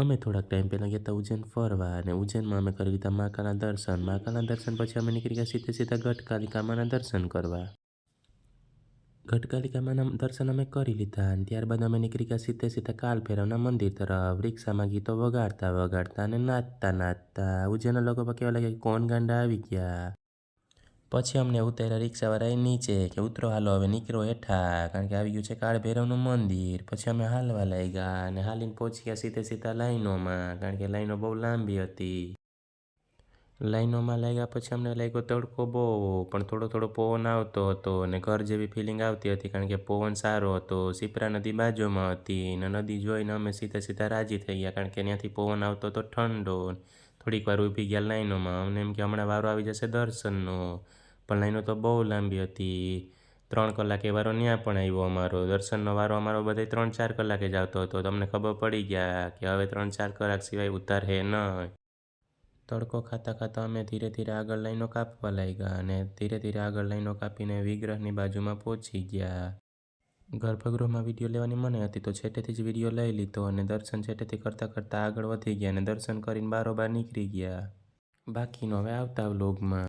અમે થોડાક ટાઈમ પહેલાં ગયા હતા ઉજ્જૈન ફરવા અને ઉજ્જૈનમાં અમે કરી લીધા મહાકાલના દર્શન. મહાકાલના દર્શન પછી અમે નીકળી ગયા સીધે સીધા ગટકાલિકામાના દર્શન કરવા. ગટકાલિકામાના દર્શન અમે કરી લીધા અને ત્યારબાદ અમે નીકળી ગયા સીધે સીધા કાલભૈરવના મંદિર તરફ. રિક્ષામાં ગીતો વગાડતા વગાડતા અને નાચતા નાચતા. ઉજ્જૈનના લોકો પર કેવા લાગે કે કોણ ગાંડા આવી ગયા. પછી અમને ઉતાર્યા રિક્ષાવાળાએ નીચે કે ઉતરો હાલો હવે નીકળો હેઠા, કારણ કે આવી ગયું છે કાળભૈરવનું મંદિર. પછી અમે હાલવા લાગ્યા અને હાલીને પહોંચી ગયા સીધે સીધા લાઈનોમાં, કારણ કે લાઈનો બહુ લાંબી હતી. લાઈનોમાં લાગ્યા પછી અમને લાગ્યો તડકો બહુ, પણ થોડો થોડો પવન આવતો હતો અને ઘર જેવી ફિલિંગ આવતી હતી, કારણ કે પવન સારો હતો. શિપ્રા નદી બાજુમાં હતી અને નદી જોઈને અમે સીધા સીધા રાજી થઈ ગયા, કારણ કે ત્યાંથી પવન આવતો હતો ઠંડો. થોડીક વાર ઊભી ગયા લાઈનોમાં. અમને એમ કે હમણાં વારો આવી જશે દર્શનનો, પણ લાઈનો તો બહુ લાંબી હતી. 3 કલાકે વારો ત્યાં પણ આવ્યો અમારો. દર્શનનો વારો અમારો બધે 3-4 કલાકે જ આવતો હતો. તમને ખબર પડી ગયા કે હવે 3-4 કલાક સિવાય ઉતારે નહીં. તડકો ખાતા ખાતા અમે ધીરે ધીરે આગળ લાઈનો કાપવા લાગ્યા અને ધીરે ધીરે આગળ લાઈનો કાપીને વિગ્રહની બાજુમાં પહોંચી ગયા. ગર્ભગૃહમાં વિડીયો લેવાની મને હતી તો છેટેથી જ વિડીયો લઈ લીધો અને દર્શન છેટેથી કરતાં કરતાં આગળ વધી ગયા અને દર્શન કરીને બારોબાર નીકળી ગયા. બાકીનો હવે આવતા વ્લોગમાં.